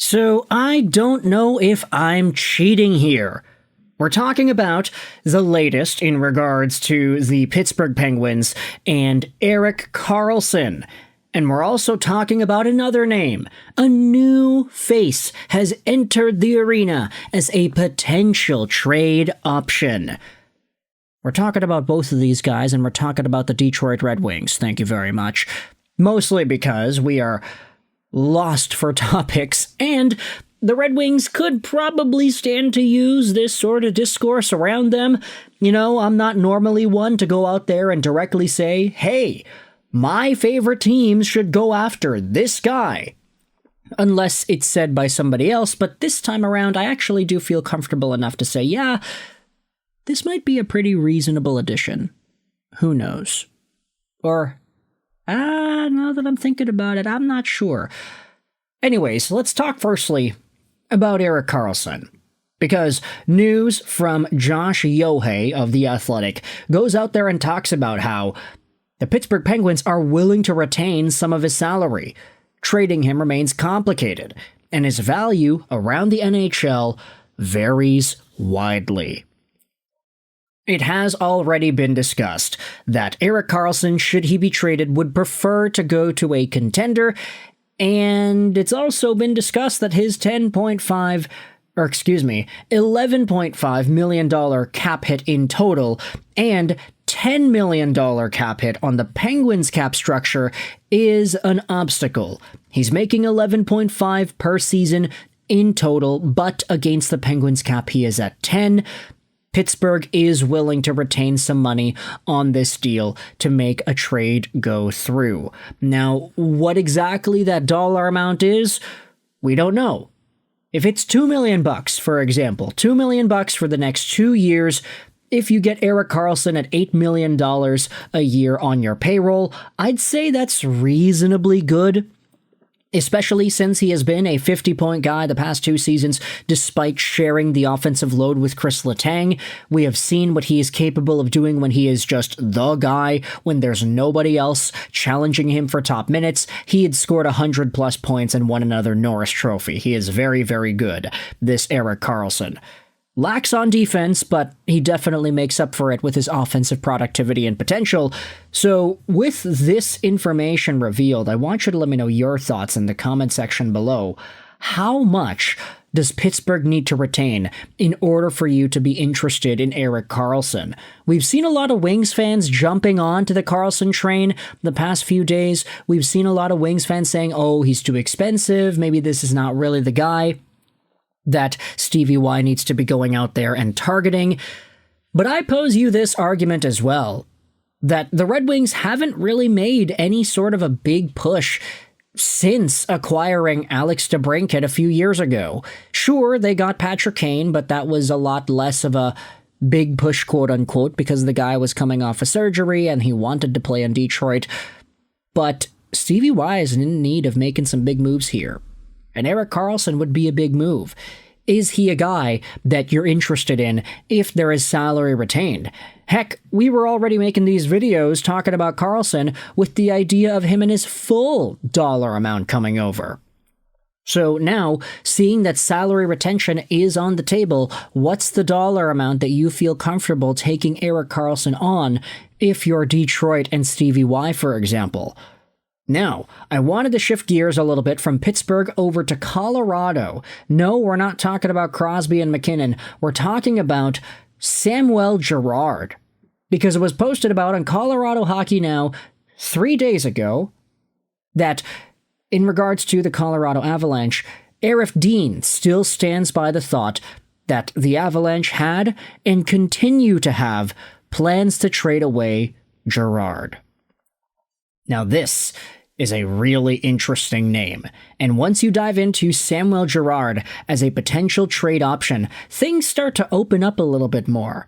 So I don't know if I'm cheating here. We're talking about the latest in regards to the Pittsburgh Penguins and Erik Karlsson. And we're also talking about another name. A new face has entered the arena as a potential trade option. We're talking about both of these guys, and we're talking about the Detroit Red Wings. Thank you very much. Mostly because we are lost for topics, and the Red Wings could probably stand to use this sort of discourse around them. You know, I'm not normally one to go out there and directly say, hey, my favorite teams should go after this guy, unless it's said by somebody else. But this time around, I actually do feel comfortable enough to say, yeah, this might be a pretty reasonable addition. Who knows? Or, now that I'm thinking about it, I'm not sure. Anyways, let's talk firstly about Erik Karlsson. Because news from Josh Yohei of The Athletic goes out there and talks about how the Pittsburgh Penguins are willing to retain some of his salary. Trading him remains complicated, and his value around the NHL varies widely. It has already been discussed that Erik Karlsson, should he be traded, would prefer to go to a contender, and it's also been discussed that his $11.5 million cap hit in total and $10 million cap hit on the Penguins cap structure is an obstacle. He's making $11.5 per season in total, but against the Penguins cap he is at 10. Pittsburgh is willing to retain some money on this deal to make a trade go through. Now, what exactly that dollar amount is, we don't know. If it's $2 million, for example, $2 million for the next 2 years, if you get Erik Karlsson at $8 million a year on your payroll, I'd say that's reasonably good. Especially since he has been a 50-point guy the past 2 seasons, despite sharing the offensive load with Chris Letang. We have seen what he is capable of doing when he is just the guy, when there's nobody else challenging him for top minutes. He had scored 100-plus points and won another Norris Trophy. He is very, very good, this Erik Karlsson. Lacks on defense, but he definitely makes up for it with his offensive productivity and potential. So, with this information revealed, I want you to let me know your thoughts in the comment section below. How much does Pittsburgh need to retain in order for you to be interested in Erik Karlsson? We've seen a lot of Wings fans jumping on to the Karlsson train the past few days. We've seen a lot of Wings fans saying, oh, he's too expensive, maybe this is not really the guy that Stevie Y needs to be going out there and targeting. But I pose you this argument as well, that the Red Wings haven't really made any sort of a big push since acquiring Alex DeBrincat a few years ago. Sure, they got Patrick Kane, but that was a lot less of a big push, quote-unquote, because the guy was coming off a surgery and he wanted to play in Detroit. But Stevie Y is in need of making some big moves here. And Erik Karlsson would be a big move. Is he a guy that you're interested in if there is salary retained? Heck, we were already making these videos talking about Karlsson with the idea of him and his full dollar amount coming over. So now, seeing that salary retention is on the table, what's the dollar amount that you feel comfortable taking Erik Karlsson on if you're Detroit and Stevie Y, for example? Now, I wanted to shift gears a little bit from Pittsburgh over to Colorado. No, we're not talking about Crosby and McKinnon. We're talking about Samuel Girard. Because it was posted about on Colorado Hockey Now 3 days ago that in regards to the Colorado Avalanche, Arif Dean still stands by the thought that the Avalanche had and continue to have plans to trade away Girard. Now this is a really interesting name, and once you dive into Samuel Girard as a potential trade option, things start to open up a little bit more.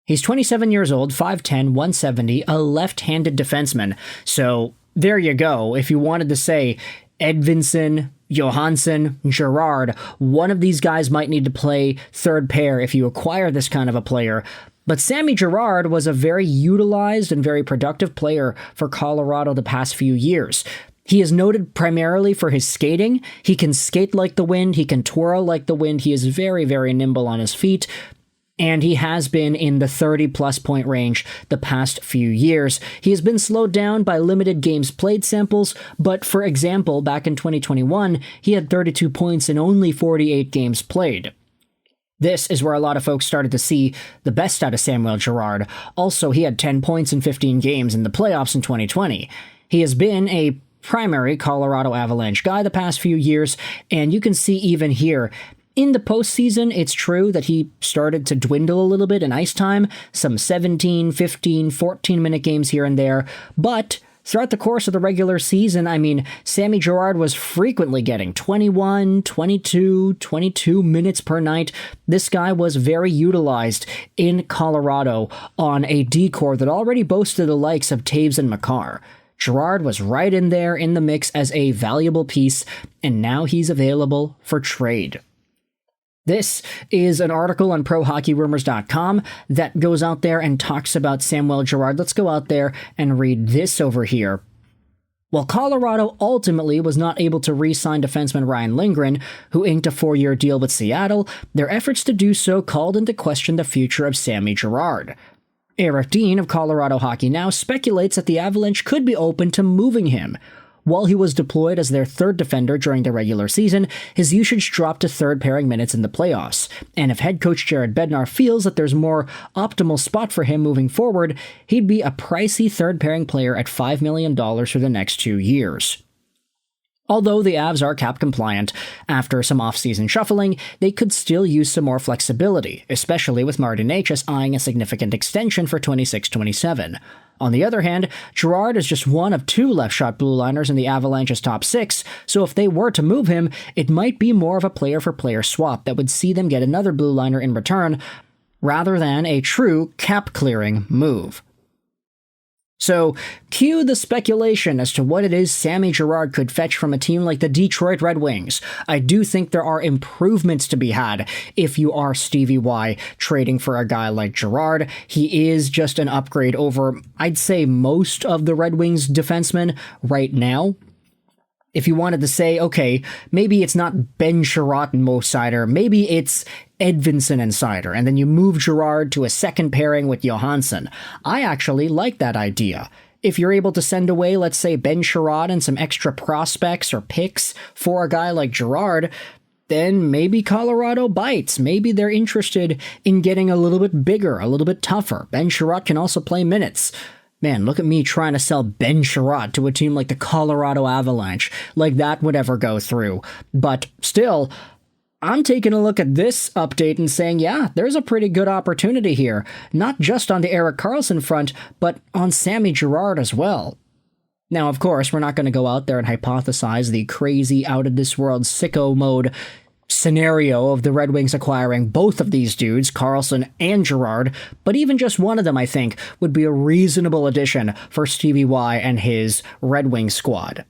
He's 27 years old, 5'10", 170, a left-handed defenseman, so there you go. If you wanted to say Edvinsson, Johansson, Girard, one of these guys might need to play third pair if you acquire this kind of a player. But Sammy Girard was a very utilized and very productive player for Colorado the past few years. He is noted primarily for his skating. He can skate like the wind. He can twirl like the wind. He is very, very nimble on his feet. And he has been in the 30-plus point range the past few years. He has been slowed down by limited games played samples, but for example, back in 2021, he had 32 points in only 48 games played. This is where a lot of folks started to see the best out of Samuel Girard. Also, he had 10 points in 15 games in the playoffs in 2020. He has been a primary Colorado Avalanche guy the past few years, and you can see even here, in the postseason, it's true that he started to dwindle a little bit in ice time, some 17, 15, 14-minute games here and there, but throughout the course of the regular season, I mean, Sammy Girard was frequently getting 21, 22 minutes per night. This guy was very utilized in Colorado on a D-core that already boasted the likes of Taves and Makar. Girard was right in there in the mix as a valuable piece, and now he's available for trade. This is an article on ProHockeyRumors.com that goes out there and talks about Samuel Girard. Let's go out there and read this over here. While Colorado ultimately was not able to re-sign defenseman Ryan Lindgren, who inked a 4-year deal with Seattle, their efforts to do so called into question the future of Sammy Girard. Eric Dean of Colorado Hockey Now speculates that the Avalanche could be open to moving him. While he was deployed as their third defender during the regular season, his usage dropped to third-pairing minutes in the playoffs, and if head coach Jared Bednar feels that there's more optimal spot for him moving forward, he'd be a pricey third-pairing player at $5 million for the next 2 years. Although the Avs are cap compliant, after some off-season shuffling, they could still use some more flexibility, especially with Martone eyeing a significant extension for 26-27. On the other hand, Girard is just one of 2 left-shot blue liners in the Avalanche's top 6, so if they were to move him, it might be more of a player-for-player swap that would see them get another blue liner in return, rather than a true cap-clearing move. So, cue the speculation as to what it is Sammy Girard could fetch from a team like the Detroit Red Wings. I do think there are improvements to be had if you are Stevie Y trading for a guy like Girard. He is just an upgrade over, I'd say, most of the Red Wings defensemen right now. If you wanted to say, okay, maybe it's not Ben Chiarot and Mo Seider, maybe it's Edvinsson and Seider, and then you move Girard to a second pairing with Johansson. I actually like that idea. If you're able to send away, let's say, Ben Chiarot and some extra prospects or picks for a guy like Girard, then maybe Colorado bites. Maybe they're interested in getting a little bit bigger, a little bit tougher. Ben Chiarot can also play minutes. Man, look at me trying to sell Ben Chiarot to a team like the Colorado Avalanche. Like that would ever go through. But still, I'm taking a look at this update and saying, yeah, there's a pretty good opportunity here. Not just on the Erik Karlsson front, but on Sammy Girard as well. Now, of course, we're not going to go out there and hypothesize the crazy, out-of-this-world sicko mode scenario of the Red Wings acquiring both of these dudes, Karlsson and Girard, but even just one of them, I think, would be a reasonable addition for Stevie Y and his Red Wings squad.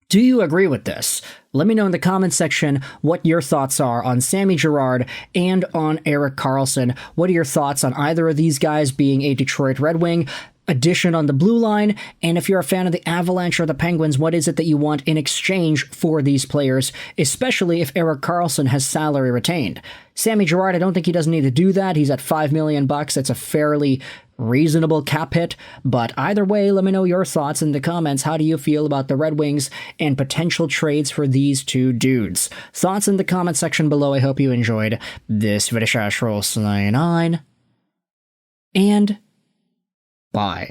Do you agree with this? Let me know in the comments section what your thoughts are on Sammy Girard and on Erik Karlsson. What are your thoughts on either of these guys being a Detroit Red Wing addition on the blue line? And if you're a fan of the Avalanche or the Penguins, what is it that you want in exchange for these players, especially if Erik Karlsson has salary retained? Sammy Girard, I don't think he doesn't need to do that. He's at $5 million. That's a fairly reasonable cap hit, but either way, let me know your thoughts in the comments. How do you feel about the Red Wings and potential trades for these two dudes? Thoughts in the comment section below. I hope you enjoyed this video. And bye.